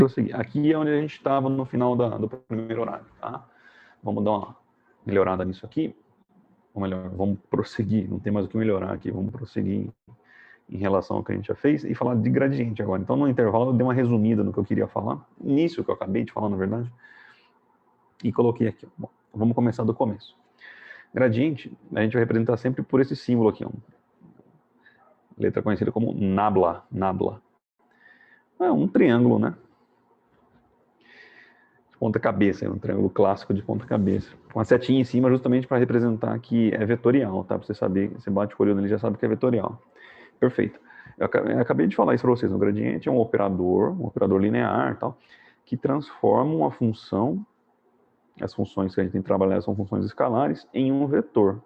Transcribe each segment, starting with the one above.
prosseguir. Aqui é onde a gente estava no final do primeiro horário, tá? Vamos dar uma melhorada nisso aqui. Ou melhor, vamos prosseguir, não tem mais o que melhorar aqui, vamos prosseguir em relação ao que a gente já fez e falar de gradiente agora. Então, no intervalo, eu dei uma resumida no que eu queria falar, nisso que eu acabei de falar, na verdade, e coloquei aqui. Bom, vamos começar do começo. Gradiente, a gente vai representar sempre por esse símbolo aqui, letra conhecida como nabla. Nabla. É um triângulo, né? De ponta cabeça, é um triângulo clássico de ponta cabeça. Com a setinha em cima justamente para representar que é vetorial, tá? Para você saber, você bate o olho nele já sabe que é vetorial. Perfeito. Eu acabei de falar isso para vocês. O gradiente é um operador linear, tal, que transforma uma função, as funções que a gente tem que trabalhar são funções escalares, em um vetor.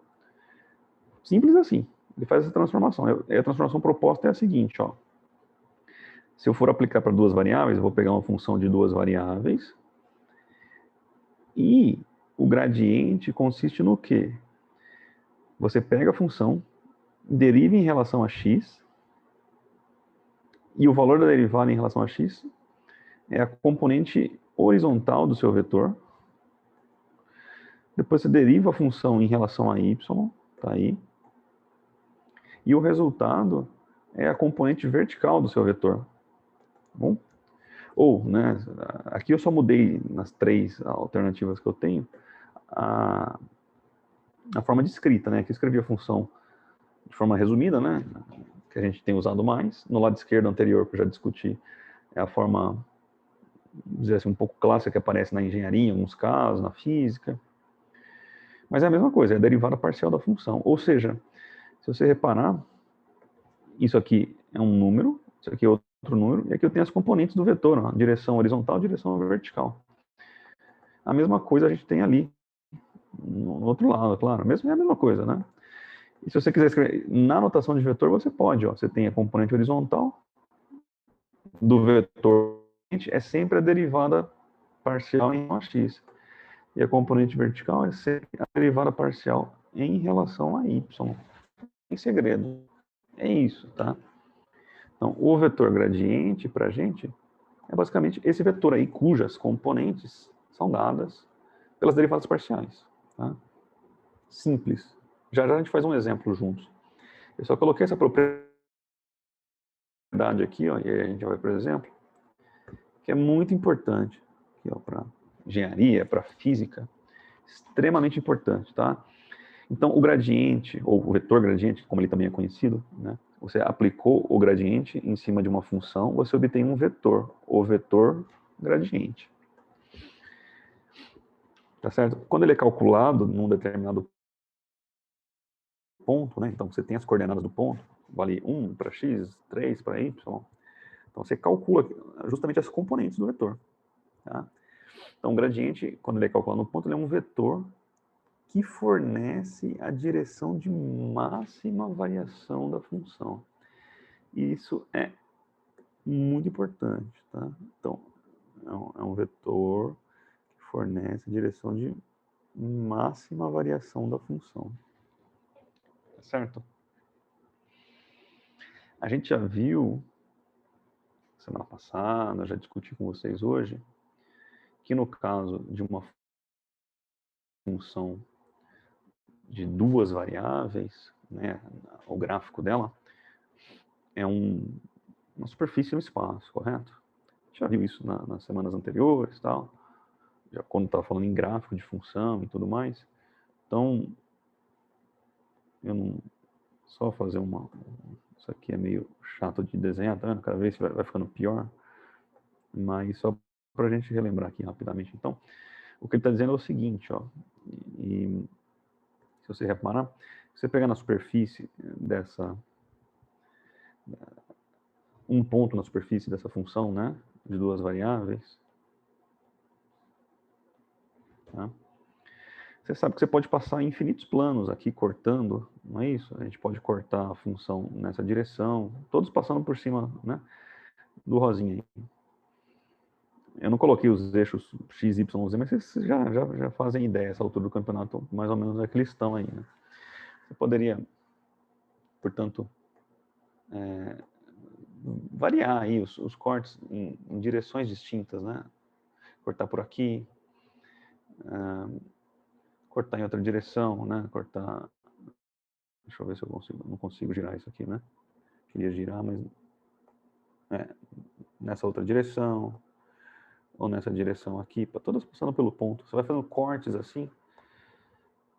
Simples assim. Ele faz essa transformação. E a transformação proposta é a seguinte, ó. Se eu for aplicar para duas variáveis, eu vou pegar uma função de duas variáveis. E o gradiente consiste no quê? Você pega a função, deriva em relação a x, e o valor da derivada em relação a x é a componente horizontal do seu vetor. Depois você deriva a função em relação a y, tá aí. E o resultado é a componente vertical do seu vetor. Bom? Ou, né, aqui eu só mudei nas três alternativas que eu tenho a forma de escrita, né? Aqui eu escrevi a função de forma resumida, né? Que a gente tem usado mais. No lado esquerdo anterior, que eu já discuti, é a forma, vamos dizer assim, um pouco clássica que aparece na engenharia, em alguns casos, na física. Mas é a mesma coisa, é a derivada parcial da função. Ou seja, se você reparar, isso aqui é um número, isso aqui é outro número, e aqui eu tenho as componentes do vetor, ó, direção horizontal, direção vertical. A mesma coisa a gente tem ali, no outro lado, claro, é a mesma coisa, né? E se você quiser escrever na notação de vetor, você pode, ó, você tem a componente horizontal do vetor, é sempre a derivada parcial em relação a x. E a componente vertical é sempre a derivada parcial em relação a y. Em segredo. É isso, tá? Então, o vetor gradiente, para a gente, é basicamente esse vetor aí, cujas componentes são dadas pelas derivadas parciais. Tá? Simples. Já já a gente faz um exemplo juntos. Eu só coloquei essa propriedade aqui, ó, e aí a gente vai para o exemplo, que é muito importante para engenharia, para física, extremamente importante, tá? Então, o gradiente, ou o vetor gradiente, como ele também é conhecido, né? Você aplicou o gradiente em cima de uma função, você obtém um vetor, o vetor gradiente. Tá certo? Quando ele é calculado num determinado ponto, né? Então, você tem as coordenadas do ponto, vale 1 para x, 3 para y. Então, você calcula justamente as componentes do vetor. Tá? Então, o gradiente, quando ele é calculado no ponto, ele é um vetor que fornece a direção de máxima variação da função. Isso é muito importante, tá? Então, é um vetor que fornece a direção de máxima variação da função. Certo? A gente já viu, semana passada, já discuti com vocês hoje, que no caso de uma função de duas variáveis, né, o gráfico dela é uma superfície no espaço, correto? A gente já viu isso nas semanas anteriores, tal, já quando estava falando em gráfico de função e tudo mais. Então, eu não só fazer isso aqui é meio chato de desenhar, tá vendo? Cada vez vai ficando pior, mas só para a gente relembrar aqui rapidamente. Então, o que ele está dizendo é o seguinte, ó, e se você reparar, se você pegar na superfície um ponto na superfície dessa função, né, de duas variáveis, tá? Você sabe que você pode passar infinitos planos aqui cortando, não é isso? A gente pode cortar a função nessa direção, todos passando por cima, né, do rosinha aí. Eu não coloquei os eixos x, y, z, mas vocês já fazem ideia, essa altura do campeonato, mais ou menos é que eles estão aí, né? Você poderia, portanto, variar aí os cortes em direções distintas, né? Cortar por aqui, cortar em outra direção, né? Cortar... Deixa eu ver se eu consigo. Não consigo girar isso aqui, né? Queria girar, mas... nessa outra direção, ou nessa direção aqui, todas passando pelo ponto. Você vai fazendo cortes assim.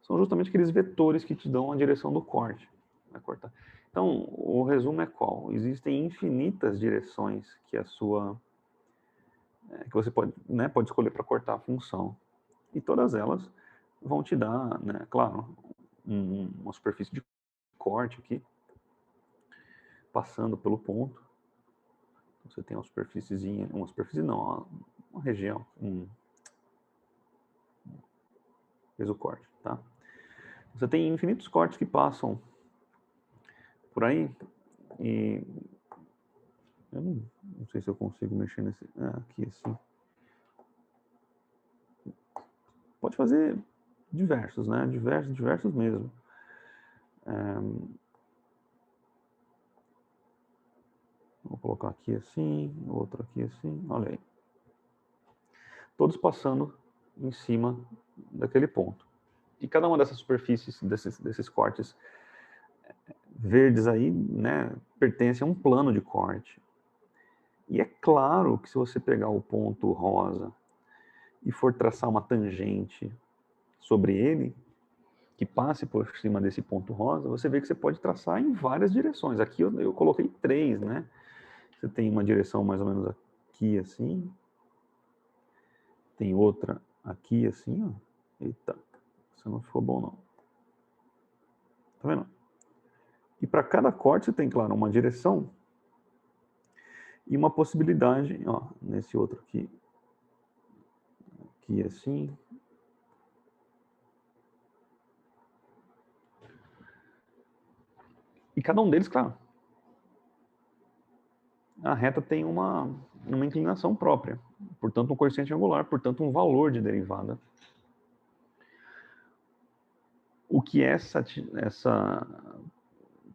São justamente aqueles vetores que te dão a direção do corte. Vai cortar. Então, o resumo é qual? Existem infinitas direções que que você pode escolher para cortar a função. E todas elas vão te dar, né, claro, uma superfície de corte aqui, passando pelo ponto. Você tem uma superfície não, uma região, fez o corte, tá? Você tem infinitos cortes que passam por aí e eu não sei se eu consigo mexer nesse aqui assim. Pode fazer diversos, né? Diversos mesmo. Vou colocar aqui assim, outro aqui assim, olha aí. Todos passando em cima daquele ponto. E cada uma dessas superfícies, desses cortes verdes aí, né, pertence a um plano de corte. E é claro que se você pegar o ponto rosa e for traçar uma tangente sobre ele, que passe por cima desse ponto rosa, você vê que você pode traçar em várias direções. Aqui eu coloquei 3, né? Você tem uma direção mais ou menos aqui assim, tem outra aqui assim, ó. Eita, isso não ficou bom não. Tá vendo? E para cada corte você tem, claro, uma direção e uma possibilidade, ó, nesse outro aqui assim. E cada um deles, claro, a reta tem uma inclinação própria, portanto um coeficiente angular, portanto um valor de derivada. O que essa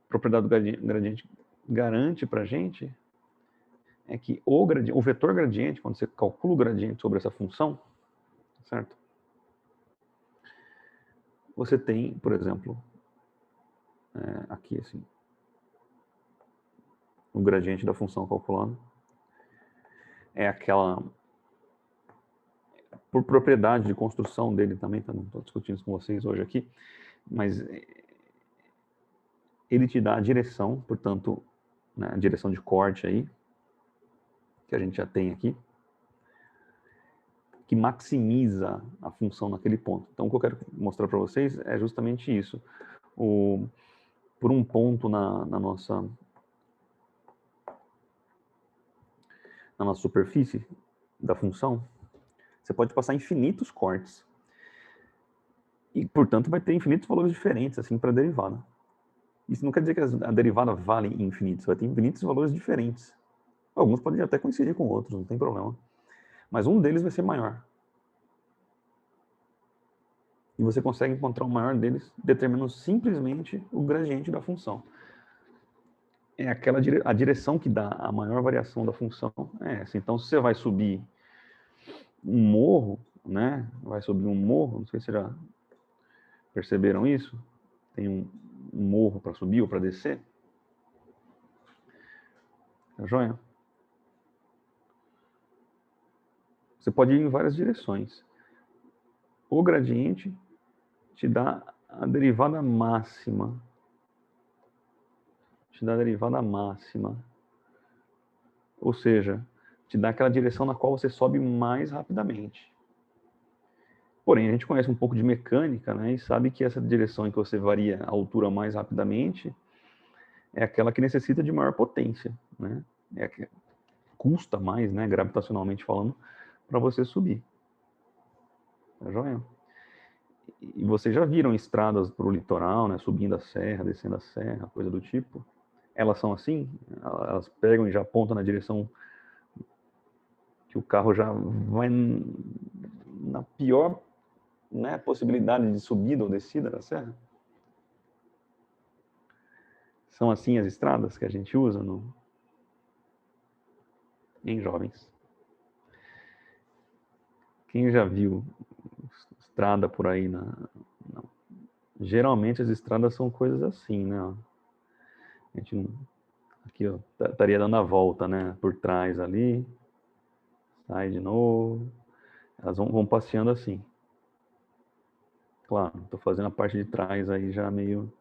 propriedade do gradiente garante para a gente é que o vetor gradiente, quando você calcula o gradiente sobre essa função, certo? Você tem, por exemplo, aqui assim, o gradiente da função calculando é aquela, por propriedade de construção dele também, não estou discutindo isso com vocês hoje aqui, mas ele te dá a direção, portanto, né, a direção de corte aí, que a gente já tem aqui, que maximiza a função naquele ponto. Então, o que eu quero mostrar para vocês é justamente isso. Por um ponto na nossa superfície da função, você pode passar infinitos cortes. E, portanto, vai ter infinitos valores diferentes assim, para a derivada. Isso não quer dizer que a derivada vale infinitos, vai ter infinitos valores diferentes. Alguns podem até coincidir com outros, não tem problema. Mas um deles vai ser maior. E você consegue encontrar o maior deles determinando simplesmente o gradiente da função. É a direção que dá a maior variação da função é essa. Então, se você vai subir um morro, né? Vai subir um morro, não sei se já perceberam isso. Tem um morro para subir ou para descer. Tá joia? Você pode ir em várias direções. O gradiente te dá a derivada máxima. Ou seja, te dá aquela direção na qual você sobe mais rapidamente. Porém, a gente conhece um pouco de mecânica, né, e sabe que essa direção em que você varia a altura mais rapidamente é aquela que necessita de maior potência, né? É a que custa mais, né, gravitacionalmente falando, para você subir. Tá joia? E vocês já viram estradas para o litoral, né, subindo a serra, descendo a serra, coisa do tipo? Elas são assim? Elas pegam e já apontam na direção que o carro já vai na pior, né, possibilidade de subida ou descida da serra? São assim as estradas que a gente usa no em jovens. Quem já viu estrada por aí geralmente as estradas são coisas assim, né? A gente aqui, ó, estaria dando a volta, né? Por trás ali, sai de novo. Elas vão passeando assim. Claro, tô fazendo a parte de trás aí já meio,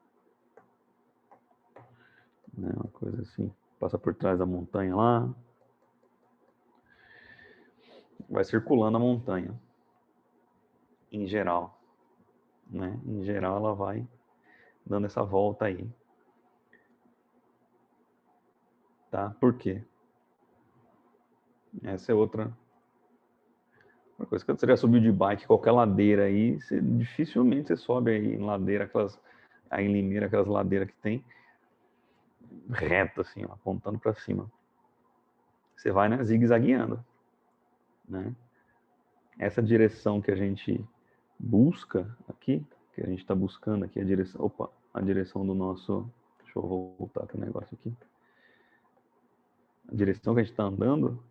né? Uma coisa assim. Passa por trás da montanha lá. Vai circulando a montanha. Em geral, né? Em geral ela vai dando essa volta aí. Tá? Por quê? Essa é outra coisa. Quando você já subiu de bike, qualquer ladeira aí, dificilmente você sobe aí em ladeira, aí em Limeira, aquelas ladeiras que tem, reto assim, ó, apontando para cima. Você vai, né, zigue-zagueando, né? Essa direção que a gente busca aqui, que a gente está buscando aqui, a direção do nosso, deixa eu voltar aqui o negócio aqui. A direção que a gente está andando,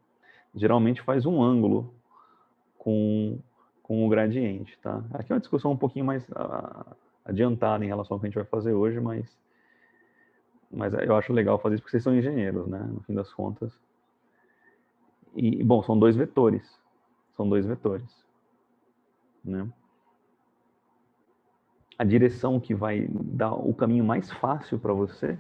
geralmente faz um ângulo com o gradiente, tá? Aqui é uma discussão um pouquinho mais adiantada em relação ao que a gente vai fazer hoje, mas eu acho legal fazer isso porque vocês são engenheiros, né? No fim das contas. E, bom, são dois vetores. São dois vetores, né? A direção que vai dar o caminho mais fácil para você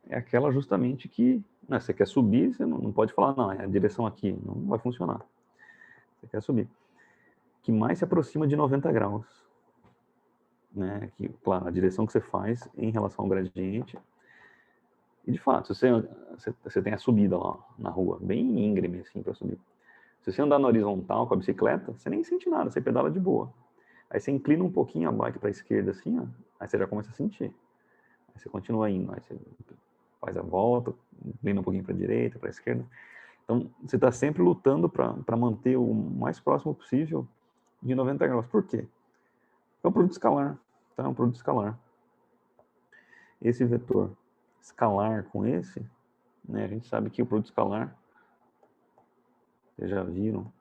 é aquela justamente que, né, você quer subir, você não pode falar, não, é a direção aqui, não vai funcionar. Você quer subir. Que mais se aproxima de 90 graus. Né? Que, claro, a direção que você faz em relação ao gradiente. E, de fato, se você tem a subida lá na rua, bem íngreme, assim, para subir. Se você andar na horizontal com a bicicleta, você nem sente nada, você pedala de boa. Aí você inclina um pouquinho a bike para a esquerda, assim, ó, aí você já começa a sentir. Aí você continua indo, aí você faz a volta, inclina um pouquinho para a direita, para a esquerda. Então, você está sempre lutando para manter o mais próximo possível de 90 graus. Por quê? É um produto escalar. Tá? É um produto escalar. Esse vetor escalar com esse, né, a gente sabe que o produto escalar, vocês já viram,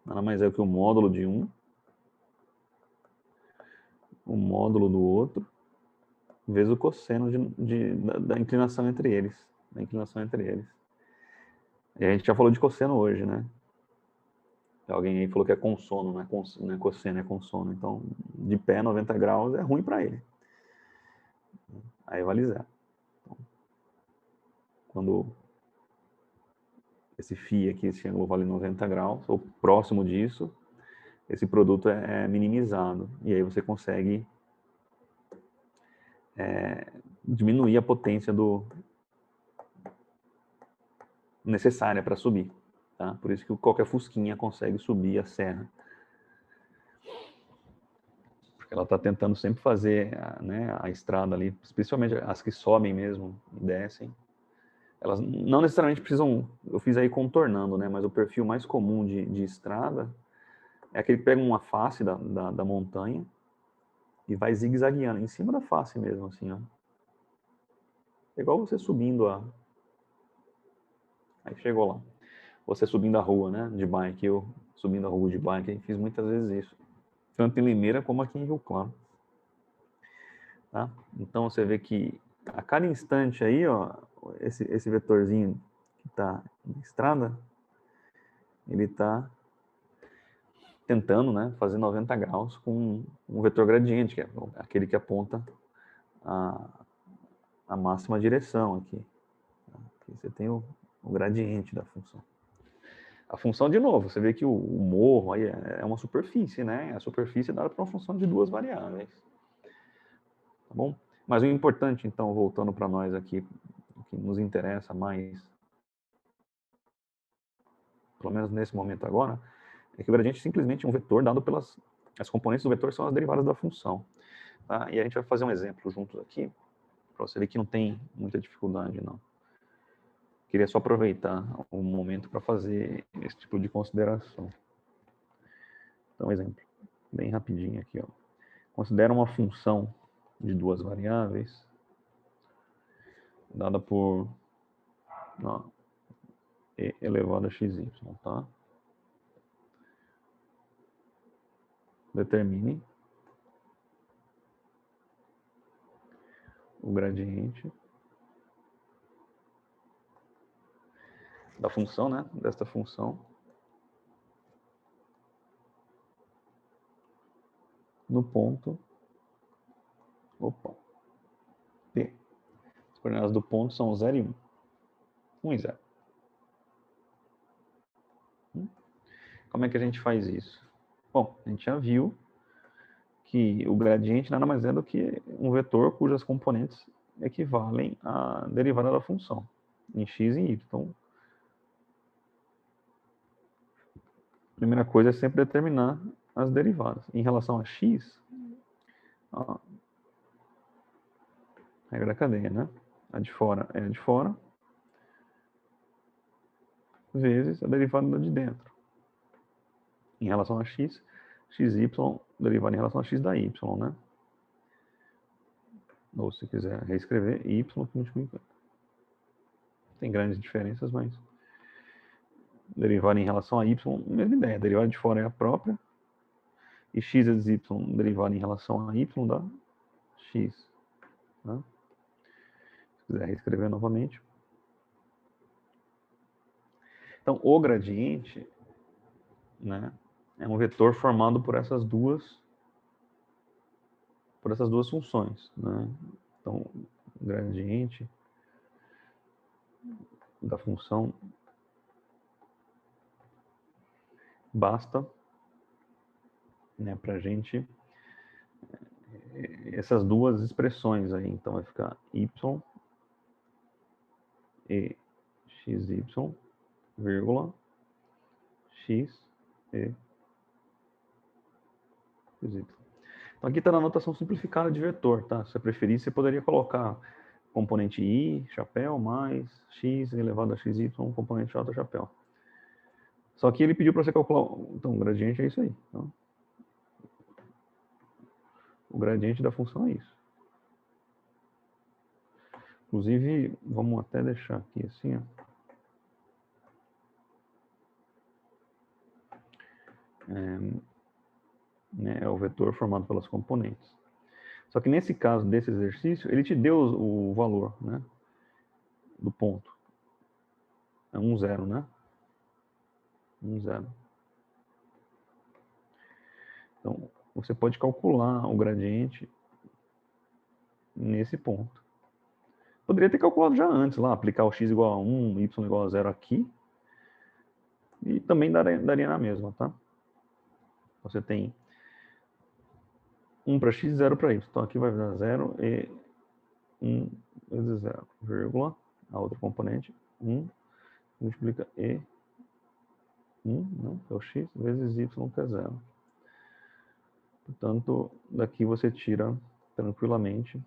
nada mais é que o módulo de um, o módulo do outro, vezes o cosseno da inclinação entre eles. Da inclinação entre eles. E a gente já falou de cosseno hoje, né? Alguém aí falou que é consono, não é cosseno, é consono. Então, de pé, 90 graus é ruim para ele. Aí vale zero. Então, quando esse φ aqui, esse ângulo vale 90 graus, ou próximo disso, esse produto é minimizado. E aí você consegue diminuir a potência necessária para subir. Tá? Por isso que qualquer fusquinha consegue subir a serra. Porque ela está tentando sempre fazer, né, a estrada ali, especialmente as que sobem mesmo e descem. Elas não necessariamente precisam, eu fiz aí contornando, né, mas o perfil mais comum de estrada é aquele que pega uma face da montanha e vai zigue-zagueando, em cima da face mesmo, assim, ó. É igual você subindo Aí chegou lá. Você subindo a rua, né, de bike, eu subindo a rua de bike, fiz muitas vezes isso. Tanto em Limeira como aqui em Rio Claro. Tá? Então você vê que a cada instante aí, ó, esse vetorzinho que está na estrada, ele está tentando, né, fazer 90 graus com um vetor gradiente, que é aquele que aponta a máxima direção aqui. Aqui você tem o gradiente da função. A função, de novo, você vê que o morro aí é uma superfície, né? A superfície é dada por uma função de duas variáveis. Tá bom? Mas o importante, então, voltando para nós aqui, o que nos interessa mais, pelo menos nesse momento agora, é que o gradiente é simplesmente um vetor dado pelas... As componentes do vetor são as derivadas da função. Tá? E a gente vai fazer um exemplo juntos aqui, para você ver que não tem muita dificuldade, não. Queria só aproveitar o momento para fazer esse tipo de consideração. Então, um exemplo, bem rapidinho aqui, ó. Considera uma função de duas variáveis, dada por e elevado a xy, tá? Determine o gradiente da função, né? Desta função no ponto, P. As coordenadas do ponto são 0 e 1. 1 e 0. Como é que a gente faz isso? Bom, a gente já viu que o gradiente nada mais é do que um vetor cujas componentes equivalem à derivada da função, em x e em y. Então, a primeira coisa é sempre determinar as derivadas. Em relação a x, a regra da cadeia, né? A de fora é a de fora, vezes a derivada de dentro. Em relação a x, xy derivada em relação a x da y, né? Ou se quiser reescrever, y multiplica. Tem grandes diferenças, mas derivada em relação a y, mesma ideia. A derivada de fora é a própria. E x vezes y derivada em relação a y dá x. Né? Se quiser reescrever novamente. Então, o gradiente, né, é um vetor formado por essas duas funções. Né? Então, o gradiente da função basta, né, para a gente essas duas expressões aí. Então vai ficar y e xy, vírgula, x e xy. Então aqui está na notação simplificada de vetor, tá? Se você preferir, você poderia colocar componente i, chapéu, mais x elevado a xy, componente j, chapéu. Só que ele pediu para você calcular, então o gradiente é isso aí. Então, o gradiente da função é isso. Inclusive, vamos até deixar aqui assim, ó. É o vetor formado pelas componentes. Só que nesse caso desse exercício, ele te deu o valor, né, do ponto. É 1, 0, né? 1, 0. Então, você pode calcular o gradiente nesse ponto. Poderia ter calculado já antes, lá, aplicar o x igual a 1, y igual a 0 aqui. E também daria na mesma, tá? Você tem 1 para x, 0 para y. Então aqui vai dar 0 e 1 vezes 0, vírgula, a outra componente, 1, multiplica e 1, né, que é o x, vezes y, que é 0. Portanto, daqui você tira tranquilamente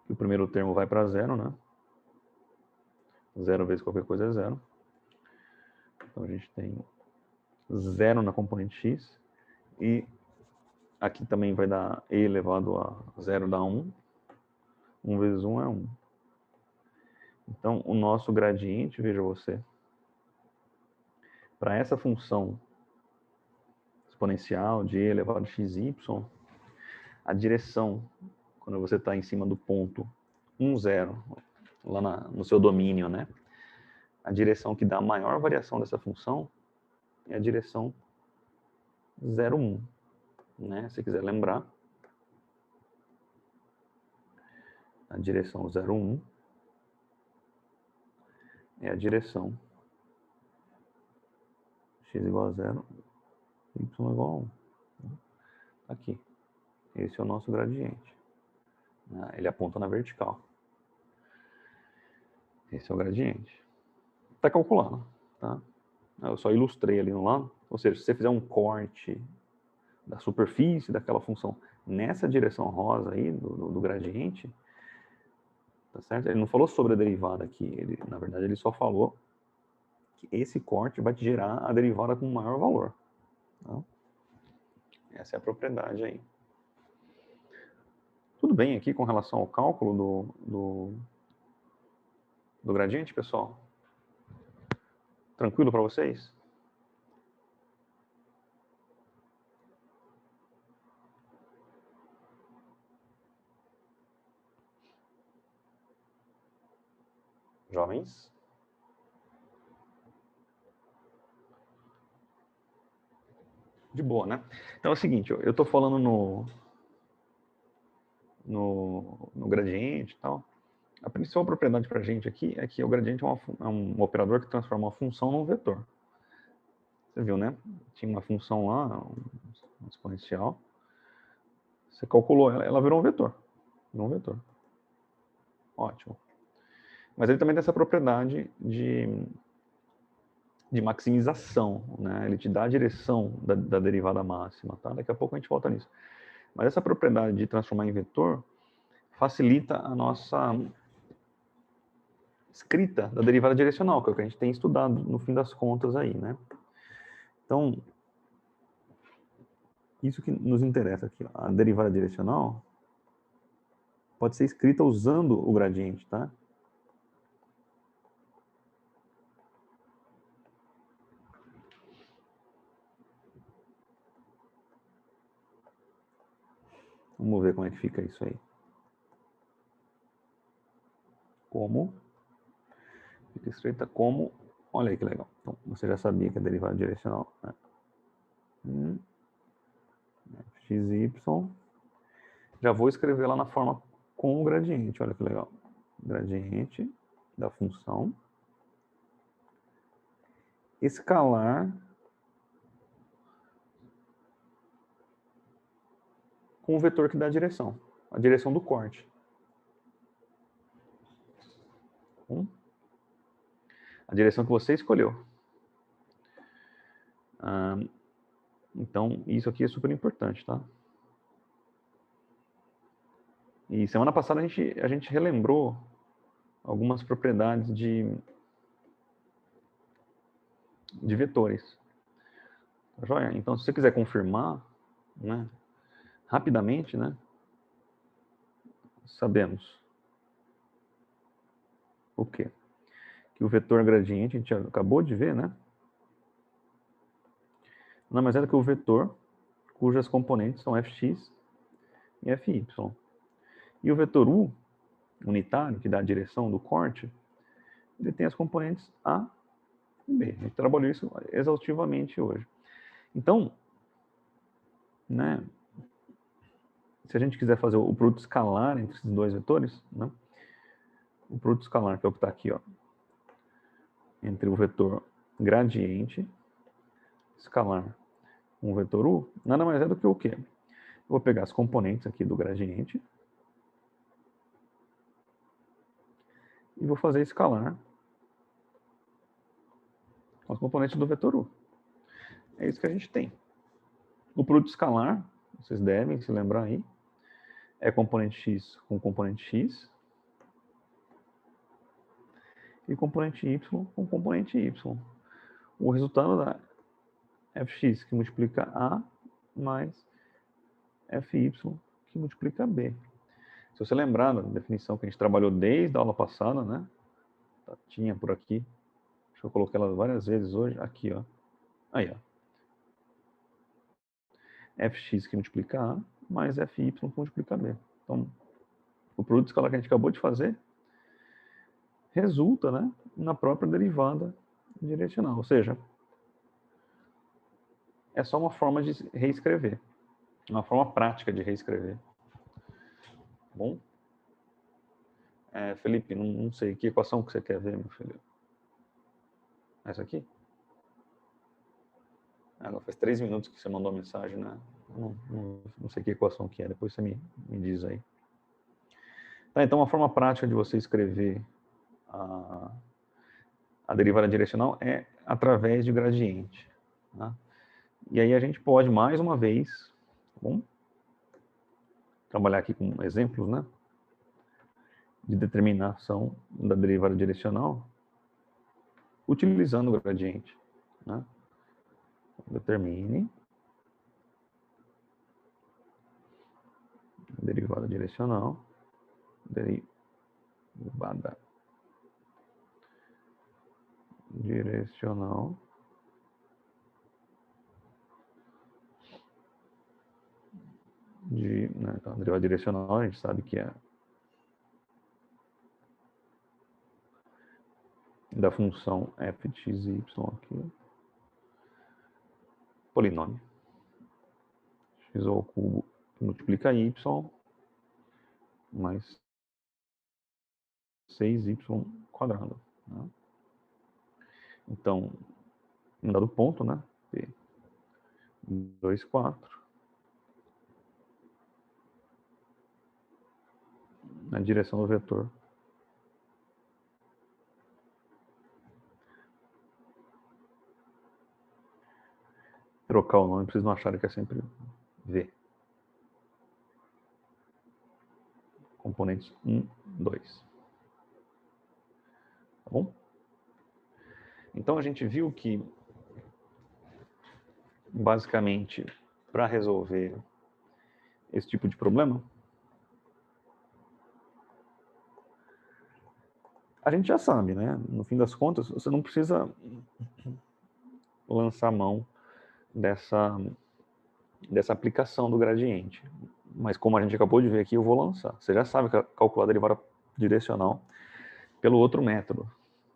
que o primeiro termo vai para 0, né? 0 vezes qualquer coisa é 0. Então a gente tem 0 na componente x. E aqui também vai dar e elevado a 0 dá 1. 1 vezes 1 é 1. Então o nosso gradiente, veja você, para essa função exponencial de e elevado a xy, a direção, quando você está em cima do ponto 1, 0, lá no seu domínio, né? A direção que dá a maior variação dessa função é a direção 0, 1. Né? Se quiser lembrar, a direção 0, 1 é a direção x igual a 0, y igual a 1. Aqui. Esse é o nosso gradiente. Ele aponta na vertical. Esse é o gradiente. Está calculando, tá? Eu só ilustrei ali no lado. Ou seja, se você fizer um corte da superfície daquela função nessa direção rosa aí, do gradiente, tá certo? Ele não falou sobre a derivada aqui. Na verdade, ele só falou que esse corte vai te gerar a derivada com maior valor. Tá? Essa é a propriedade aí. Tudo bem aqui com relação ao cálculo do gradiente, pessoal? Tranquilo para vocês? Jovens? De boa, né? Então é o seguinte, eu estou falando no gradiente e tal. A principal propriedade para a gente aqui é que o gradiente é um operador que transforma uma função num vetor. Você viu, né? Tinha uma função lá, um exponencial. Você calculou ela virou um vetor. Virou um vetor. Ótimo. Mas ele também tem essa propriedade de maximização, né? Ele te dá a direção da derivada máxima, tá? Daqui a pouco a gente volta nisso. Mas essa propriedade de transformar em vetor facilita a nossa escrita da derivada direcional, que é o que a gente tem estudado no fim das contas aí, né? Então, isso que nos interessa aqui, ó. A derivada direcional pode ser escrita usando o gradiente, tá? Vamos ver como é que fica isso aí. Como? Fica escrita como... Olha aí que legal. Então, você já sabia que a derivada direcional, né? xy. Já vou escrever lá na forma com o gradiente. Olha que legal. Gradiente da função escalar com o vetor que dá a direção do corte. A direção que você escolheu. Então, isso aqui é super importante, tá? E semana passada a gente relembrou algumas propriedades de vetores. Tá joia? Então, se você quiser confirmar, né, rapidamente, né, sabemos o quê? Que o vetor gradiente, a gente acabou de ver, né? Nada mais é do que o vetor cujas componentes são fx e fy. E o vetor u, unitário, que dá a direção do corte, ele tem as componentes a e b. A gente trabalhou isso exaustivamente hoje. Então, né, se a gente quiser fazer o produto escalar entre esses dois vetores, né, o produto escalar, que é o que está aqui, ó, entre o vetor gradiente escalar com o vetor u, nada mais é do que o quê? Eu vou pegar as componentes aqui do gradiente e vou fazer escalar com as componentes do vetor u. É isso que a gente tem. O produto escalar, vocês devem se lembrar aí, é componente x com componente x e componente y com componente y. O resultado dá fx, que multiplica a, mais fy, que multiplica b. Se você lembrar da definição que a gente trabalhou desde a aula passada, né? Tinha por aqui. Deixa eu colocar ela várias vezes hoje. Aqui, ó. Aí, ó. fx que multiplica a, mais fy que multiplica b. Então, o produto escalar que a gente acabou de fazer resulta, né, na própria derivada direcional. Ou seja, é só uma forma de reescrever. Uma forma prática de reescrever. Bom? Felipe, não sei. Que equação que você quer ver, meu filho? Essa aqui? Agora faz 3 minutos que você mandou a mensagem, né? Não sei que equação que é. Depois você me diz aí. Tá, então, uma forma prática de você escrever a derivada direcional é através de gradiente. Tá? E aí a gente pode, mais uma vez, tá bom? Trabalhar aqui com exemplos, né? De determinação da derivada direcional utilizando o gradiente. Né? Determine derivada direcional, direcional né, então, a derivada direcional a gente sabe que é da função f de x e y aqui, polinômio, x ao cubo multiplica y mais 6y quadrado. Né? Então, em dado ponto, né, P 2, 4, na direção do vetor trocar o nome, pra vocês não acharem que é sempre V. Componentes 1, 2. Tá bom? Então a gente viu que, basicamente, para resolver esse tipo de problema, a gente já sabe, né? No fim das contas, você não precisa lançar mão dessa aplicação do gradiente. Mas como a gente acabou de ver aqui, eu vou lançar. Você já sabe calcular a derivada direcional pelo outro método,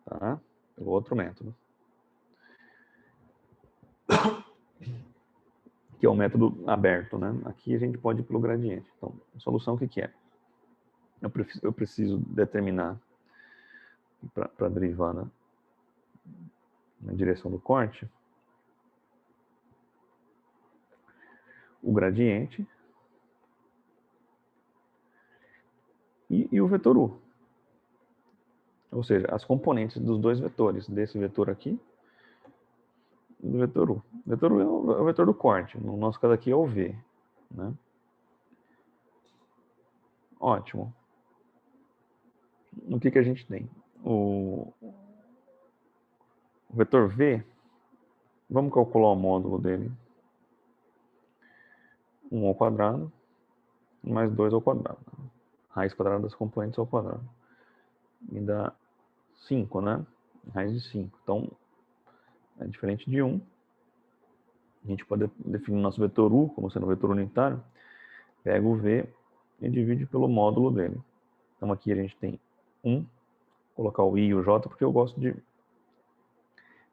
tá? Pelo outro método. Que é o método aberto, né? Aqui a gente pode ir pelo gradiente. Então, a solução o que é? Eu preciso determinar para derivar na direção do corte o gradiente e o vetor u. Ou seja, as componentes dos dois vetores, desse vetor aqui e do vetor u. O vetor u é o vetor do corte, no nosso caso aqui é o v. Né? Ótimo. O que a gente tem? O vetor v, vamos calcular o módulo dele. 1 ao quadrado mais 2 ao quadrado. Raiz quadrada das componentes ao quadrado. Me dá 5, né? Raiz de 5. Então, é diferente de 1. A gente pode definir nosso vetor u como sendo um vetor unitário. Pega o v e divide pelo módulo dele. Então, aqui a gente tem 1. Vou colocar o i e o j porque eu gosto de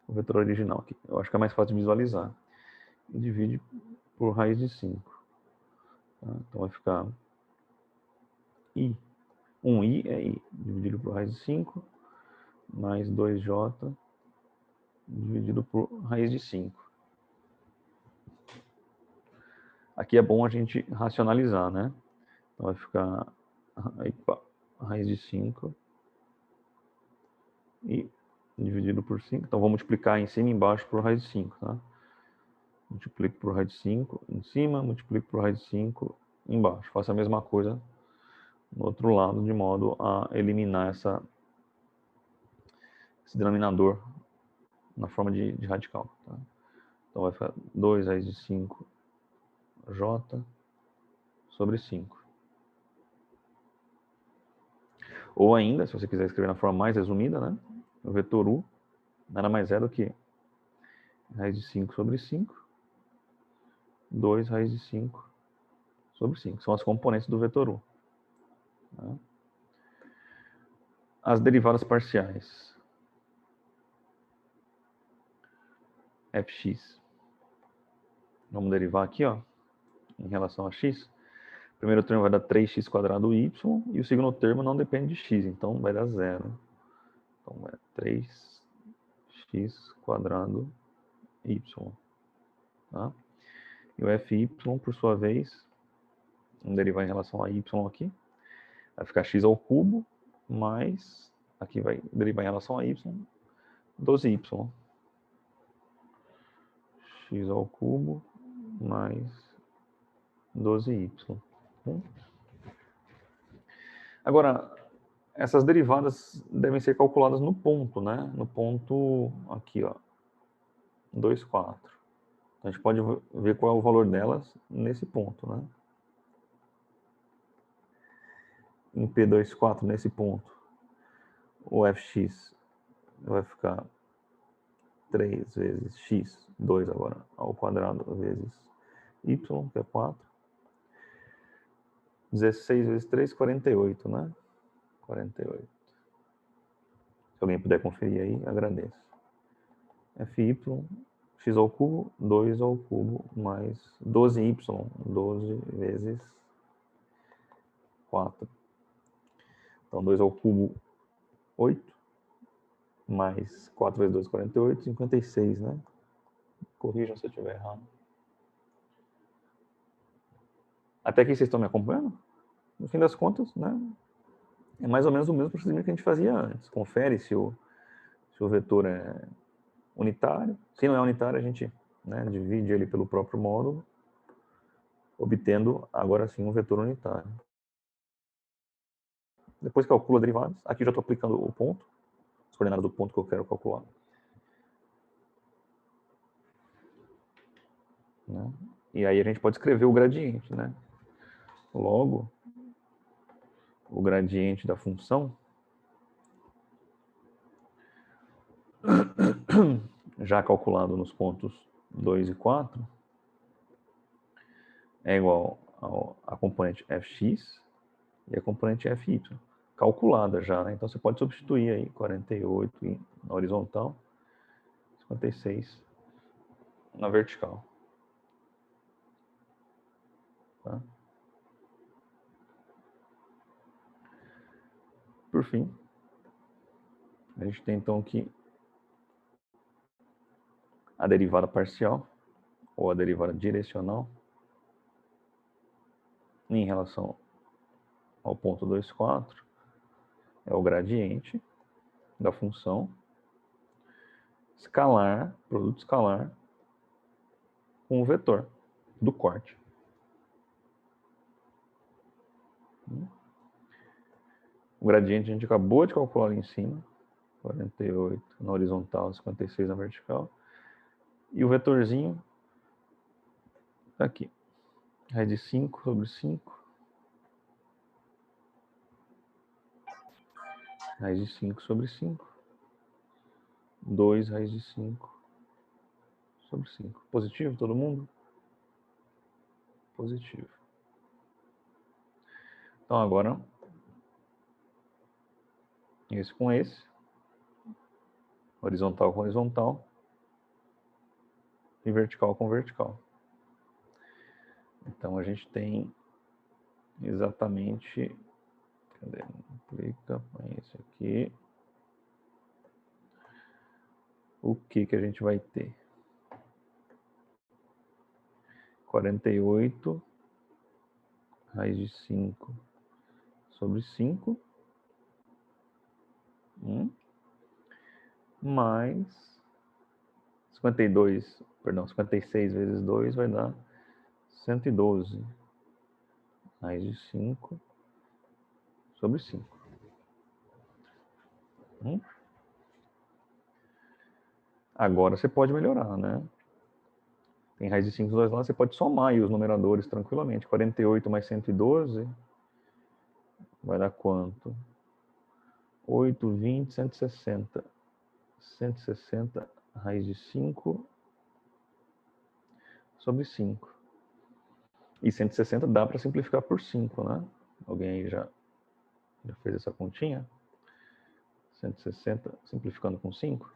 o vetor original aqui. Eu acho que é mais fácil de visualizar. E divide por raiz de 5. Tá? Então, vai ficar i. 1i é i dividido por raiz de 5 mais 2j dividido por raiz de 5. Aqui é bom a gente racionalizar, né? Então vai ficar a raiz de 5 e dividido por 5. Então vou multiplicar em cima e embaixo por raiz de 5, tá? Multiplico por raiz de 5 em cima, multiplico por raiz de 5 embaixo. Faço a mesma coisa no outro lado, de modo a eliminar esse denominador na forma de radical. Tá? Então vai ficar 2 raiz de 5 j sobre 5. Ou ainda, se você quiser escrever na forma mais resumida, né? O vetor u nada mais é do que raiz de 5 sobre 5, 2 raiz de 5 sobre 5. São as componentes do vetor u. Tá? As derivadas parciais. Fx. Vamos derivar aqui, ó, em relação a x. O primeiro termo vai dar 3x quadrado y, e o segundo termo não depende de x, então vai dar 0. Então é 3x quadrado y. Tá? E o fy, por sua vez, vamos derivar em relação a y aqui, vai ficar x ao cubo, mais, aqui vai derivar em relação a y, 12y. X ao cubo, mais 12y. Agora, essas derivadas devem ser calculadas no ponto, né? No ponto aqui, ó, 2, 4. Então, a gente pode ver qual é o valor delas nesse ponto, né? Em P2, 4, nesse ponto, o fx vai ficar 3 vezes x, 2 agora, ao quadrado vezes y, que é 4. 16 vezes 3, 48, né? 48. Se alguém puder conferir aí, agradeço. Fy, x ao cubo, 2 ao cubo, mais 12y, 12 vezes 4. Então, 2 ao cubo, 8, mais 4 vezes 2, 48, 56, né? Corrijam se eu estiver errado. Até aqui vocês estão me acompanhando? No fim das contas, né? É mais ou menos o mesmo procedimento que a gente fazia antes. Confere se o vetor é unitário. Se não é unitário, a gente, né, divide ele pelo próprio módulo, obtendo agora sim um vetor unitário. Depois calcula derivadas. Aqui já estou aplicando o ponto, as coordenadas do ponto que eu quero calcular. Né? E aí a gente pode escrever o gradiente, né? Logo, o gradiente da função já calculado nos pontos 2 e 4 é igual à componente fx e a componente fy, calculada já, né? Então você pode substituir aí 48 na horizontal, 56 na vertical. Tá? Por fim, a gente tem então que a derivada parcial, ou a derivada direcional, em relação ao ponto 2, 4, é o gradiente da função escalar, produto escalar, com o vetor do corte. O gradiente a gente acabou de calcular ali em cima, 48 na horizontal, 56 na vertical. E o vetorzinho está aqui. Raiz de 5 sobre 5. Raiz de 5 sobre 5. 2 raiz de 5 sobre 5. Positivo, todo mundo? Positivo. Então agora, esse com esse. Horizontal com horizontal. E vertical com vertical. Então a gente tem exatamente... Cadê? Aplica, põe esse aqui. O que a gente vai ter? 48 raiz de 5 sobre 5, mais 56 vezes 2 vai dar 112 raiz de 5 sobre 5. Agora você pode melhorar, né? Tem raiz de 5 dos dois lados, você pode somar aí os numeradores tranquilamente. 48 mais 112 vai dar quanto? 8, 20, 160. 160 raiz de 5 sobre 5. E 160 dá para simplificar por 5, né? Alguém aí já fez essa continha? 160 simplificando com 5?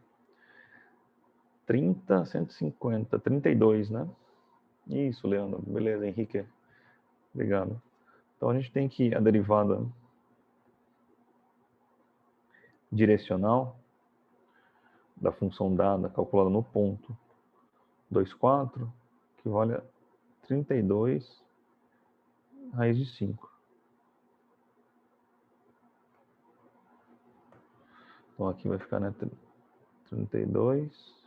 30, 150, 32, né? Isso, Leandro. Beleza, Henrique. Obrigado. Então a gente tem que a derivada direcional da função dada, calculada no ponto 2, 4, equivale a 32 raiz de 5. Então aqui vai ficar, né, 32,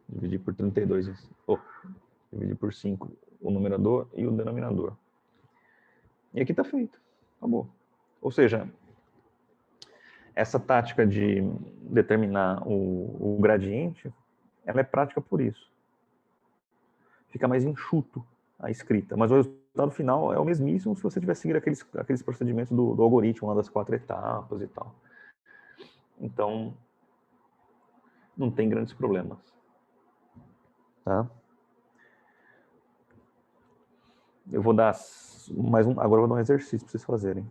dividir por 32, dividir por 5 o numerador e o denominador. E aqui está feito, acabou. Ou seja, essa tática de determinar o gradiente, ela é prática por isso. Fica mais enxuto a escrita, mas o resultado final é o mesmíssimo se você tiver seguido aqueles procedimentos do algoritmo, lá das 4 etapas e tal. Então, não tem grandes problemas. Tá? Eu vou dar mais um, agora eu vou dar um exercício para vocês fazerem.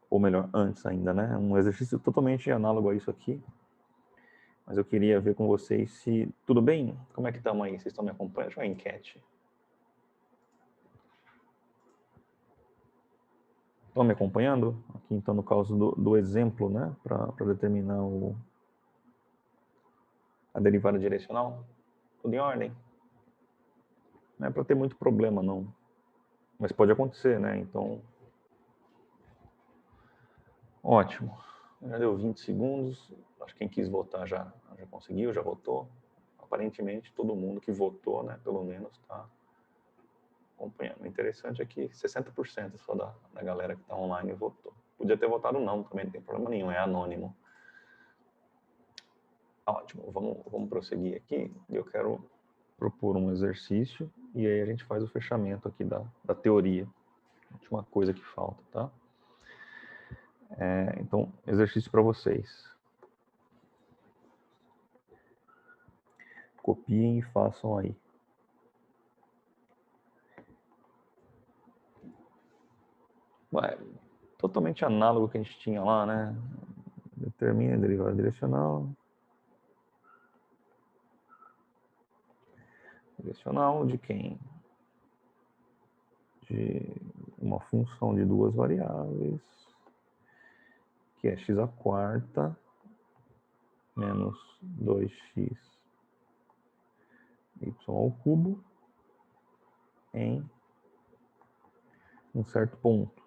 Ou melhor, antes ainda, né? Um exercício totalmente análogo a isso aqui. Mas eu queria ver com vocês se... Tudo bem? Como é que estamos aí? Vocês estão me acompanhando? Deixa eu ver a enquete. Estão me acompanhando? Aqui, então, no caso do exemplo, né? Para determinar a derivada direcional. Tudo em ordem. Não é para ter muito problema, não. Mas pode acontecer, né? Então... Ótimo. Já deu 20 segundos. Acho que quem quis votar já conseguiu, já votou. Aparentemente, todo mundo que votou, né? Pelo menos, está acompanhando. O interessante é que 60% só da galera que está online votou. Podia ter votado não, também não tem problema nenhum, é anônimo. Ótimo, vamos prosseguir aqui. Eu quero propor um exercício e aí a gente faz o fechamento aqui da teoria. Última coisa que falta, tá? Então, exercício para vocês. Copiem e façam aí. Ué, totalmente análogo ao que a gente tinha lá, né? Determina a derivada direcional. Direcional de quem? De uma função de duas variáveis, que é x à quarta menos 2x y ao cubo em um certo ponto.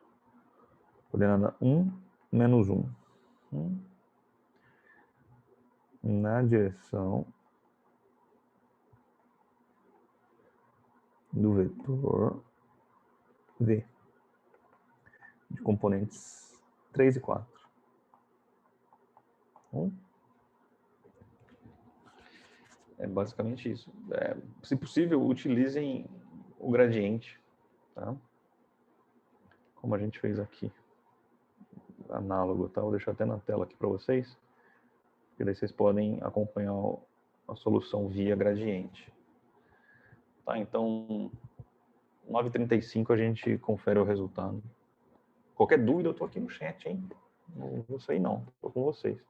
Coordenada 1 menos 1. Na direção do vetor v de componentes 3 e 4. É basicamente isso. Se possível, utilizem o gradiente, tá? Como a gente fez aqui. Análogo, tá? Vou deixar até na tela aqui para vocês, porque daí vocês podem acompanhar a solução via gradiente. Tá, então, 9h35 a gente confere o resultado. Qualquer dúvida, eu tô aqui no chat, hein? Não vou sair não, tô com vocês.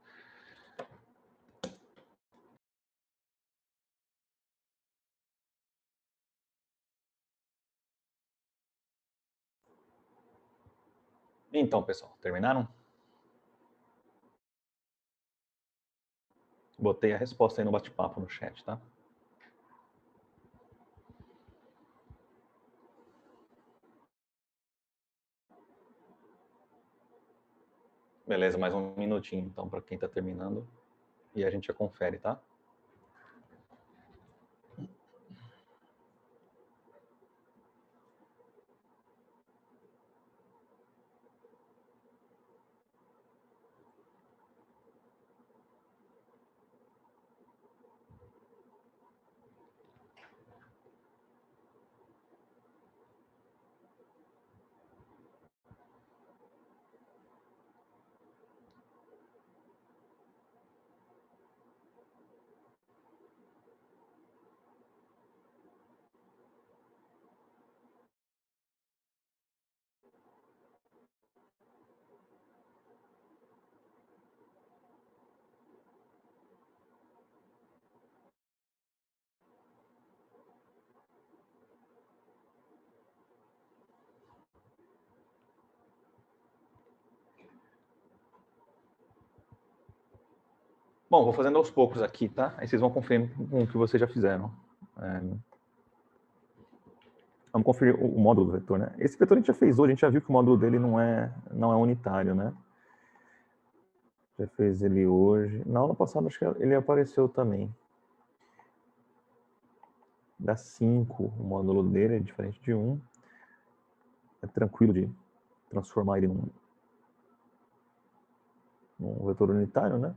Então, pessoal, terminaram? Botei a resposta aí no bate-papo no chat, tá? Beleza, mais um minutinho então para quem está terminando e a gente já confere, tá? Bom, vou fazendo aos poucos aqui, tá? Aí vocês vão conferindo com o que vocês já fizeram. Vamos conferir o módulo do vetor, né? Esse vetor a gente já fez hoje, a gente já viu que o módulo dele não é unitário, né? Já fez ele hoje. Na aula passada, acho que ele apareceu também. Dá 5, o módulo dele é diferente de 1. É tranquilo de transformar ele num vetor unitário, né?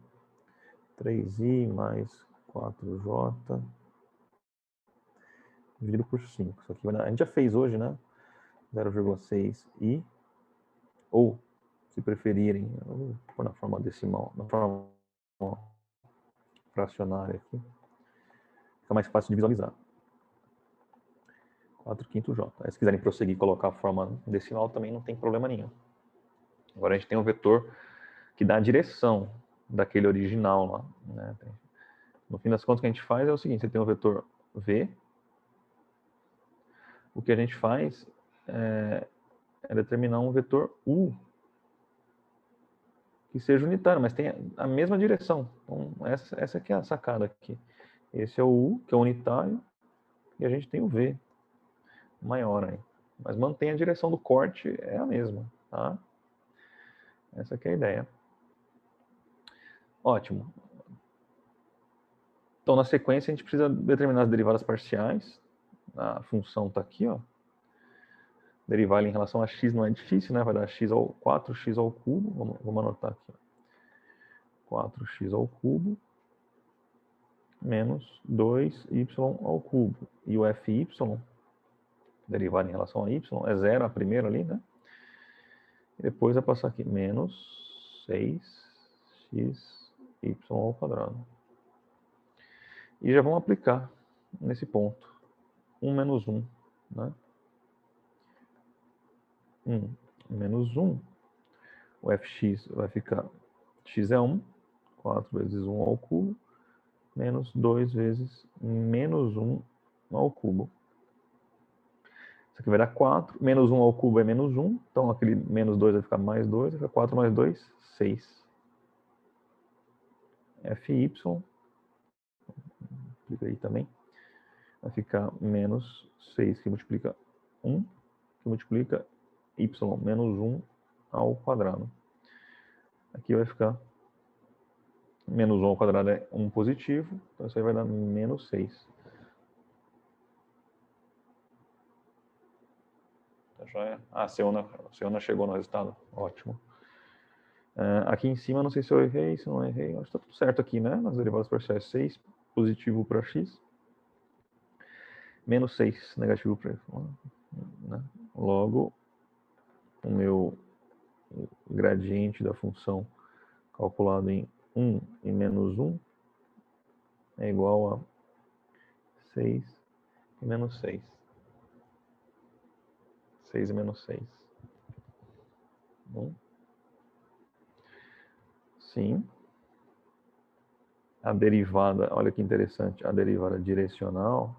3i mais 4j dividido por 5. Isso aqui vai dar, a gente já fez hoje, né? 0,6i. Ou, se preferirem, eu vou pôr na forma decimal, na forma fracionária aqui. Fica mais fácil de visualizar. 4/5J. Aí, se quiserem prosseguir e colocar a forma decimal, também não tem problema nenhum. Agora a gente tem um vetor que dá a direção daquele original lá, né? No fim das contas, o que a gente faz é o seguinte: você tem um vetor V. O que a gente faz é determinar um vetor U que seja unitário, mas tenha a mesma direção. Então, essa aqui é a sacada aqui. Esse é o U, que é unitário, e a gente tem o V maior aí. Mas mantém a direção do corte, é a mesma, tá? Essa aqui é a ideia. Ótimo. Então, na sequência, a gente precisa determinar as derivadas parciais. A função está aqui, ó. Derivar em relação a x não é difícil, né? Vai dar 4x ao cubo. Vamos anotar aqui, ó. 4x ao cubo menos 2y ao cubo. E o fy, derivado em relação a y, é zero a primeira ali, né? E depois vai passar aqui, menos 6xy ao quadrado. E já vamos aplicar nesse ponto. 1 menos 1, né? 1 menos 1. O fx vai ficar, x é 1, 4 vezes 1 ao cubo, menos 2 vezes menos 1 ao cubo. Isso aqui vai dar 4, menos 1 ao cubo é menos 1, então aquele menos 2 vai ficar mais 2, vai ficar 4 mais 2, 6. Fy, aplica aí também, vai ficar menos 6, que multiplica 1, que multiplica y, menos 1 ao quadrado. Aqui vai ficar menos 1 ao quadrado é 1 positivo, então isso aí vai dar menos 6. Tá joia? A Seona chegou no resultado. Ótimo. Aqui em cima, não sei se eu errei, se não errei. Acho que está tudo certo aqui, né? Nas derivadas parciais, 6 positivo para x, menos 6 negativo para y. Né? Logo, o meu gradiente da função calculado em 1 e menos 1 é igual a 6 e menos 6. 6 e menos 6. Bom. Sim. A derivada, olha que interessante, a derivada direcional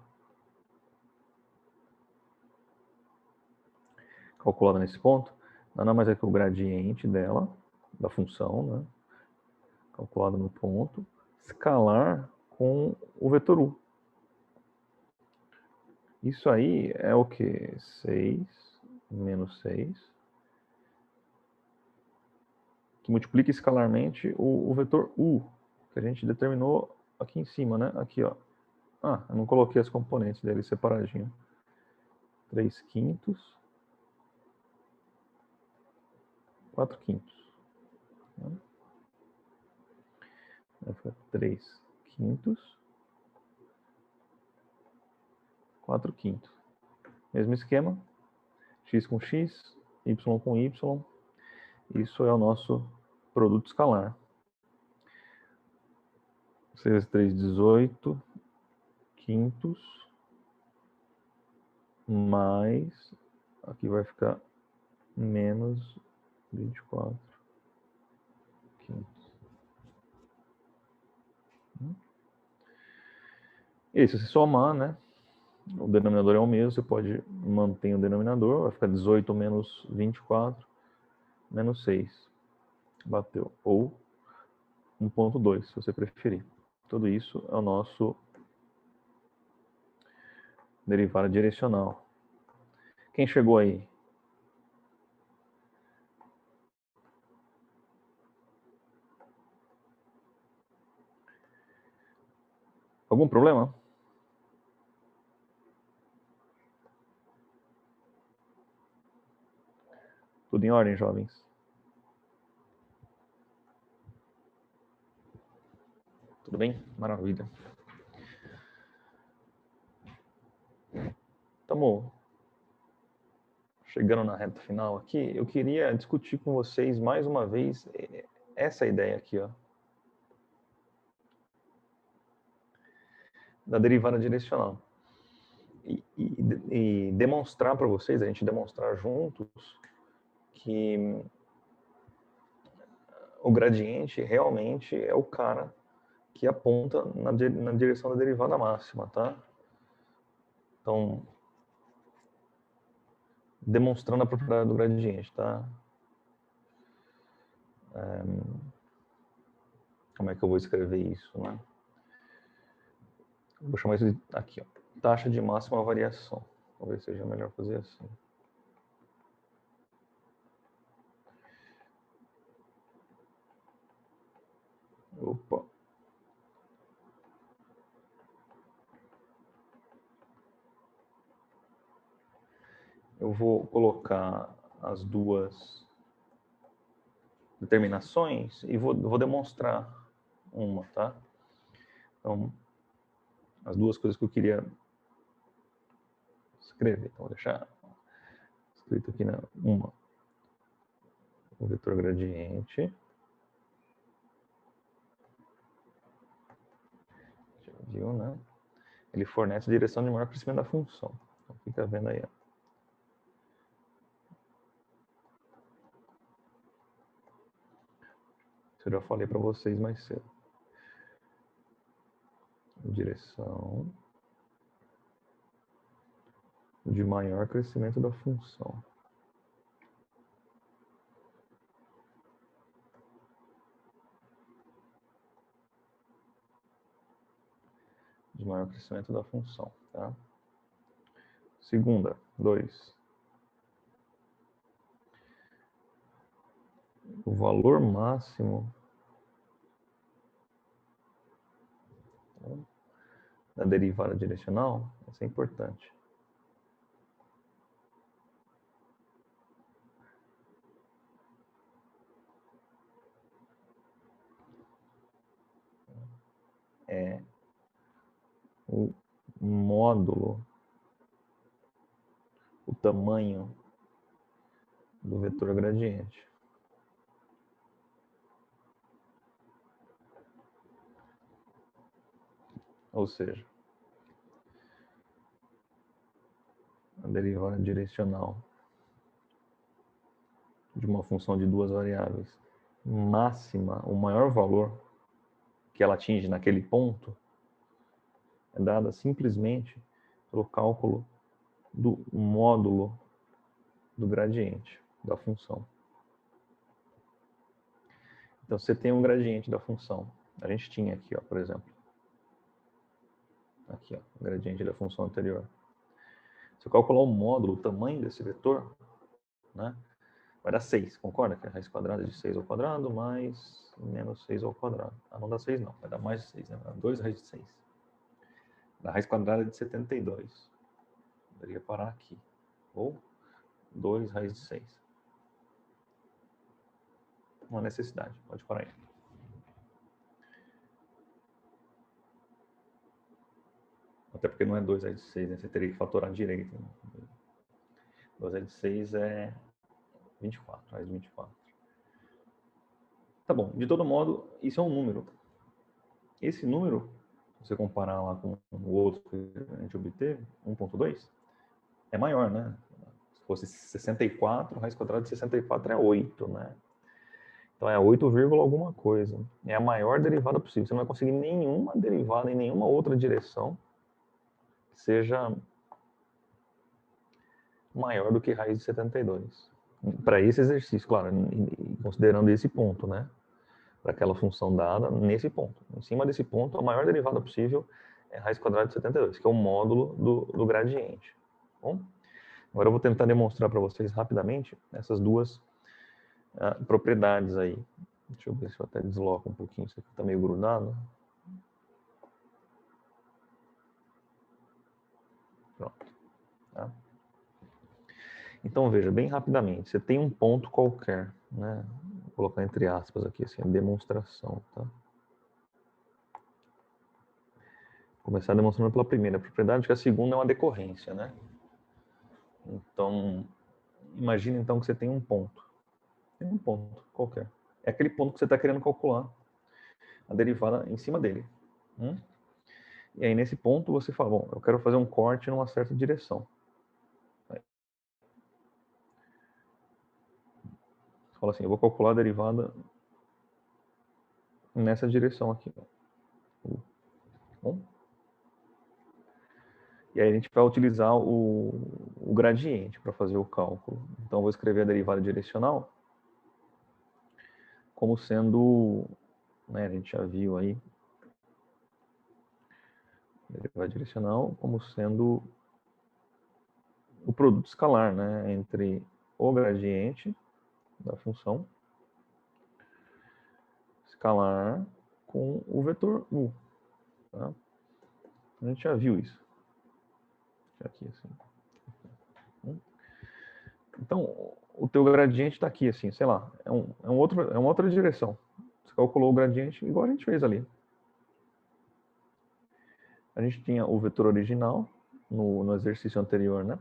calculada nesse ponto, nada mais é que o gradiente dela, da função, né, calculado no ponto, escalar com o vetor u. Isso aí é o que? 6 menos 6, que multiplica escalarmente o vetor u, que a gente determinou aqui em cima, né? Aqui, ó. Eu não coloquei as componentes dele separadinho. 3/5, 4/5. Né? Vai ficar 3/5, 4/5. Mesmo esquema, x com x, y com y. Isso é o nosso produto escalar. 6 vezes 3, 18 quintos, mais, aqui vai ficar menos 24 quintos. E aí, se você somar, né, o denominador é o mesmo, você pode manter o denominador, vai ficar 18 menos 24, menos 6. Bateu. Ou 1.2, se você preferir. Tudo isso é o nosso derivada direcional. Quem chegou aí? Algum problema? Tudo em ordem, jovens? Tudo bem? Maravilha. Estamos chegando na reta final aqui. Eu queria discutir com vocês mais uma vez essa ideia aqui, ó. da derivada direcional. E demonstrar para vocês, a gente demonstrar juntos, que o gradiente realmente é o cara que aponta na direção da derivada máxima, tá? Então, demonstrando a propriedade do gradiente, tá? Como é que eu vou escrever isso, né? Vou chamar isso de, aqui, ó, taxa de máxima variação. Talvez seja melhor fazer assim. Opa. Eu vou colocar as duas determinações e vou demonstrar uma, tá? Então, as duas coisas que eu queria escrever. Então, vou deixar escrito aqui na uma. O vetor gradiente. Já viu, né? Ele fornece a direção de maior crescimento da função. Então, fica vendo aí, ó. Isso eu já falei para vocês mais cedo. Direção de maior crescimento da função. De maior crescimento da função, tá? Segunda, 2. O valor máximo da derivada direcional, isso é importante. É o módulo, o tamanho do vetor gradiente. Ou seja, a derivada direcional de uma função de duas variáveis máxima, o maior valor que ela atinge naquele ponto, é dada simplesmente pelo cálculo do módulo do gradiente da função. Então, você tem um gradiente da função. A gente tinha aqui, ó, por exemplo. Aqui, ó, o gradiente da função anterior. Se eu calcular o módulo, o tamanho desse vetor, né, vai dar 6, concorda? Que a raiz quadrada de 6 ao quadrado mais menos 6 ao quadrado. Ah, não dá 6 não, vai dar mais de 6, né? Vai dar 2 raiz de 6. Da raiz quadrada de 72. Poderia parar aqui. Ou 2 raiz de 6. Uma necessidade, pode parar aí. Até porque não é 2 raiz de 6, né? Você teria que fatorar direito. Né? 2 raiz de 6 é 24, raiz de 24. Tá bom, de todo modo, isso é um número. Esse número, se você comparar lá com o outro que a gente obteve, 1.2, é maior, né? Se fosse 64, raiz quadrada de 64 é 8, né? Então é 8, alguma coisa. É a maior derivada possível. Você não vai conseguir nenhuma derivada em nenhuma outra direção que seja maior do que raiz de 72. Para esse exercício, claro, considerando esse ponto, né? Para aquela função dada nesse ponto. Em cima desse ponto, a maior derivada possível é raiz quadrada de 72, que é o módulo do gradiente. Bom, agora eu vou tentar demonstrar para vocês rapidamente essas duas propriedades aí. Deixa eu ver se eu até desloco um pouquinho, isso aqui está meio grudado. Pronto. Tá? Então veja, bem rapidamente, você tem um ponto qualquer, né? Vou colocar entre aspas aqui, assim, demonstração, tá? Vou começar demonstrando pela primeira propriedade, que a segunda é uma decorrência, né? Então, imagine então que você tem um ponto. Tem um ponto qualquer. É aquele ponto que você está querendo calcular a derivada em cima dele. E aí, nesse ponto, você fala, bom, eu quero fazer um corte numa certa direção. Você fala assim, eu vou calcular a derivada nessa direção aqui. Bom? E aí a gente vai utilizar o gradiente para fazer o cálculo. Então, eu vou escrever a derivada direcional como sendo, né, a gente já viu aí, derivada direcional como sendo o produto escalar, né, entre o gradiente da função escalar com o vetor u. Tá? A gente já viu isso. Aqui, assim. Então, o teu gradiente está aqui, assim, sei lá, é uma outra direção. Você calculou o gradiente igual a gente fez ali. A gente tinha o vetor original no exercício anterior, né?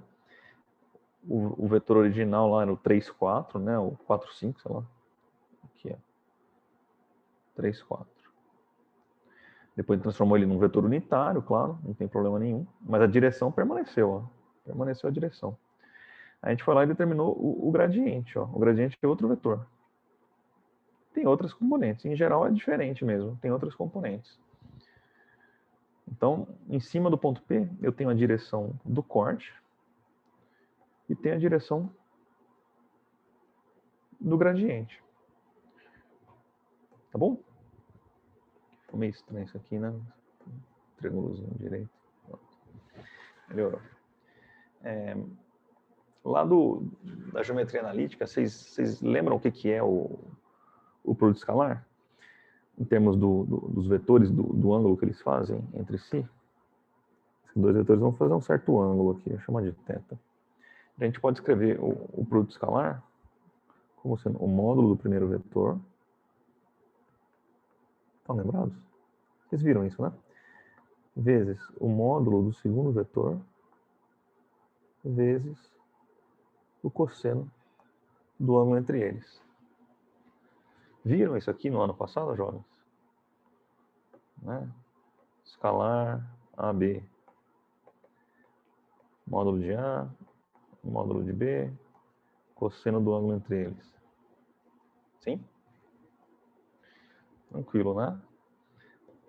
O vetor original lá era o 3, 4, né? O 4, 5, sei lá. Aqui é 3, 4. Depois transformou ele num vetor unitário, claro, não tem problema nenhum. Mas a direção permaneceu, ó. Permaneceu a direção. A gente foi lá e determinou o gradiente, ó. O gradiente é outro vetor. Tem outras componentes. Em geral é diferente mesmo. Tem outras componentes. Então, em cima do ponto P, eu tenho a direção do corte e tenho a direção do gradiente. Tá bom? Ficou meio estranho isso aqui, né? Triângulozinho direito. Melhorou. Lá da geometria analítica, vocês lembram o que é o produto escalar? Em termos dos vetores, do ângulo que eles fazem entre si? Esses dois vetores vão fazer um certo ângulo aqui, eu chamo de θ. A gente pode escrever o produto escalar como sendo o módulo do primeiro vetor. Estão lembrados? Vocês viram isso, né? Vezes o módulo do segundo vetor, vezes o cosseno do ângulo entre eles. Viram isso aqui no ano passado, jovens? Né? Escalar AB. Módulo de A, módulo de B, cosseno do ângulo entre eles. Sim? Tranquilo, né?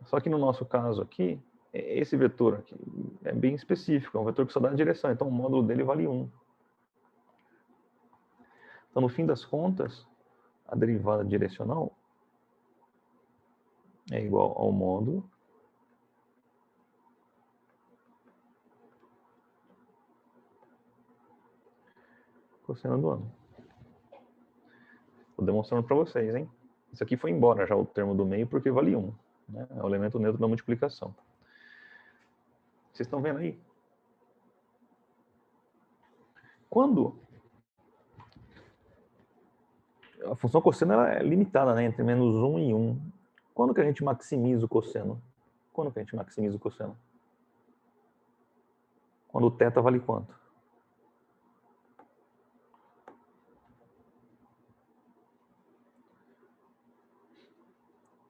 Só que no nosso caso aqui, esse vetor aqui é bem específico, é um vetor que só dá a direção, então o módulo dele vale 1. Então, no fim das contas, a derivada direcional é igual ao módulo cosseno do ângulo. Estou demonstrando para vocês, hein? Isso aqui foi embora já o termo do meio porque vale 1. Né? É o elemento neutro da multiplicação. Vocês estão vendo aí? Quando a função cosseno ela é limitada, né, entre menos 1 e 1. Quando que a gente maximiza o cosseno? Quando que a gente maximiza o cosseno? Quando o θ vale quanto?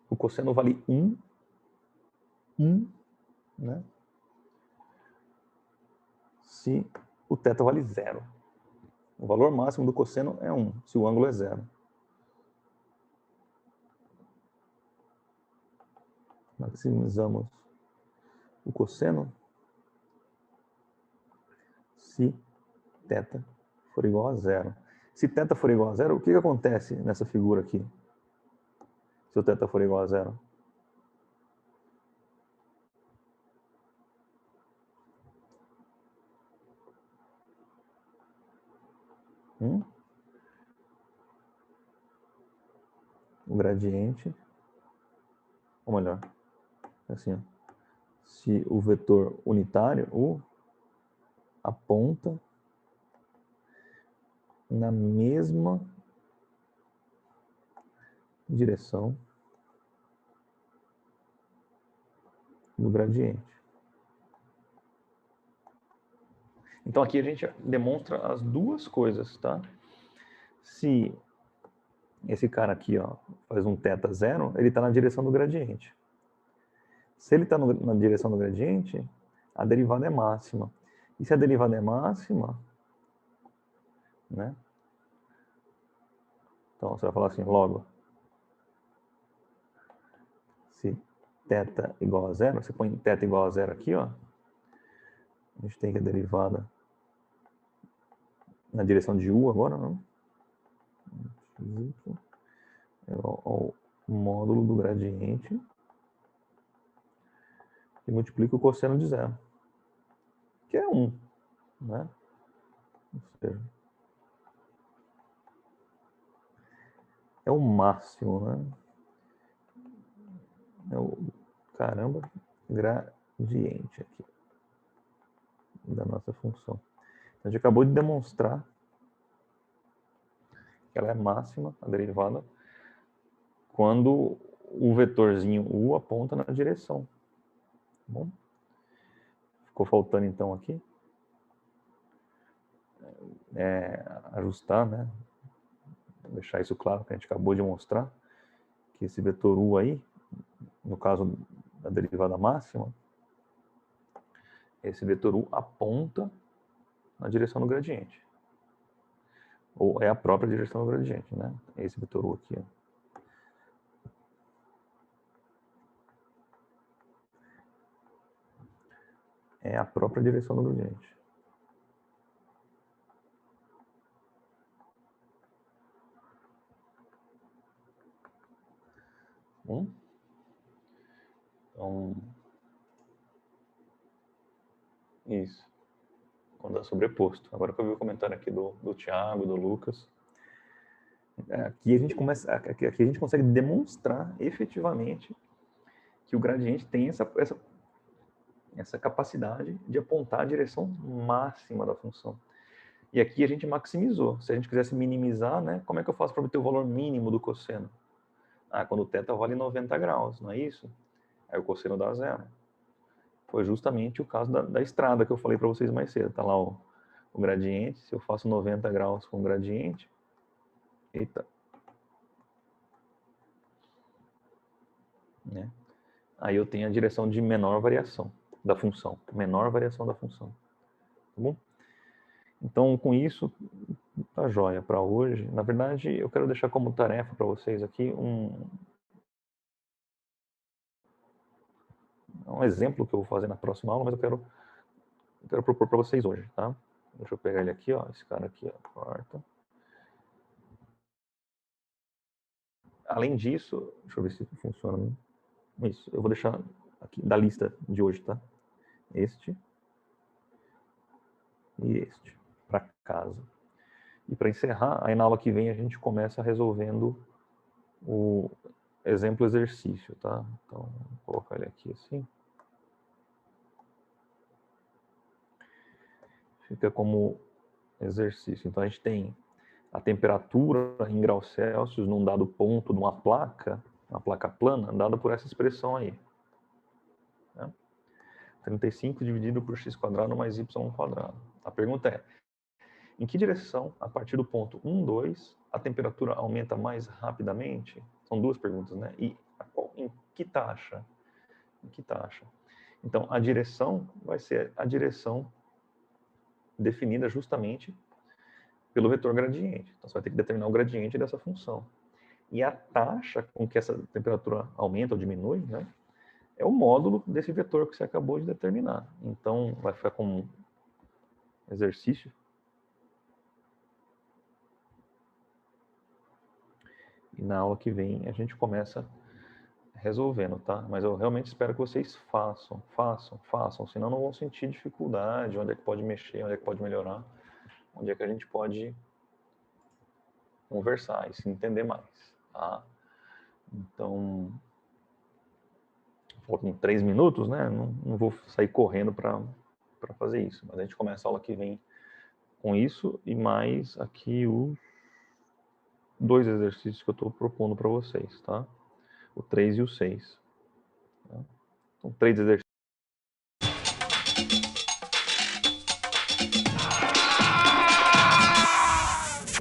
O cosseno vale 1, né? Se o θ vale 0. O valor máximo do cosseno é 1, se o ângulo é 0. Maximizamos o cosseno se θ for igual a 0. Se θ for igual a 0, o que acontece nessa figura aqui? Se o θ for igual a 0? O gradiente, ou melhor, assim, ó, se o vetor unitário, U, aponta na mesma direção do gradiente. Então aqui a gente demonstra as duas coisas, tá? Se esse cara aqui, ó, faz um θ 0, ele está na direção do gradiente. Se ele está na direção do gradiente, a derivada é máxima. E se a derivada é máxima, né? Então você vai falar assim, logo, se θ igual a zero, você põe θ igual a zero aqui, ó. A gente tem que a derivada na direção de u agora, não? É o módulo do gradiente e multiplica o cosseno de zero, que é 1, né? Ou seja, é o máximo, né? É o, caramba, gradiente aqui da nossa função. A gente acabou de demonstrar que ela é máxima, a derivada, quando o vetorzinho u aponta na direção. Tá bom? Ficou faltando então aqui ajustar, né? Deixar isso claro que a gente acabou de mostrar que esse vetor u aí, no caso da derivada máxima, esse vetor u aponta na direção do gradiente. Ou é a própria direção do gradiente, né? Esse vetor u aqui, ó. É a própria direção do gradiente. Então, isso. Quando é sobreposto. Agora que eu vi o comentário aqui do Thiago, do Lucas, aqui a gente consegue demonstrar efetivamente que o gradiente tem essa capacidade de apontar a direção máxima da função. E aqui a gente maximizou. Se a gente quisesse minimizar, né, como é que eu faço para obter o valor mínimo do cosseno? Quando o θ vale 90 graus, não é isso? Aí o cosseno dá zero. Foi justamente o caso da estrada que eu falei para vocês mais cedo. Está lá o gradiente. Se eu faço 90 graus com o gradiente, eita, né? Aí eu tenho a direção de menor variação da função. Menor variação da função. Tá bom? Então, com isso, tá joia para hoje. Na verdade, eu quero deixar como tarefa para vocês aqui um exemplo que eu vou fazer na próxima aula, mas eu quero propor para vocês hoje, tá? Deixa eu pegar ele aqui, ó, esse cara aqui, ó, corta. Além disso, deixa eu ver se funciona. Isso, eu vou deixar aqui da lista de hoje, tá? Este e este, para casa. E para encerrar, aí na aula que vem a gente começa resolvendo o exemplo exercício, tá? Então, vou colocar ele aqui assim. Fica como exercício. Então a gente tem a temperatura em graus Celsius num dado ponto de uma placa plana, dada por essa expressão aí. Né? 35 dividido por x² mais y². A pergunta é, em que direção, a partir do ponto 1, 2, a temperatura aumenta mais rapidamente? São duas perguntas, né? E em que taxa? Em que taxa? Então, a direção vai ser a direção definida justamente pelo vetor gradiente. Então, você vai ter que determinar o gradiente dessa função. E a taxa com que essa temperatura aumenta ou diminui, né, é o módulo desse vetor que você acabou de determinar. Então, vai ficar como um exercício. E na aula que vem a gente começa resolvendo, tá? Mas eu realmente espero que vocês façam, senão não vão sentir dificuldade, onde é que pode mexer, onde é que pode melhorar, onde é que a gente pode conversar e se entender mais, tá? Então, faltam 3 minutos, né? Não vou sair correndo para fazer isso, mas a gente começa a aula que vem com isso e mais aqui os 2 exercícios que eu estou propondo para vocês, tá? O 3 e o 6. Tá? Então, 3 exercícios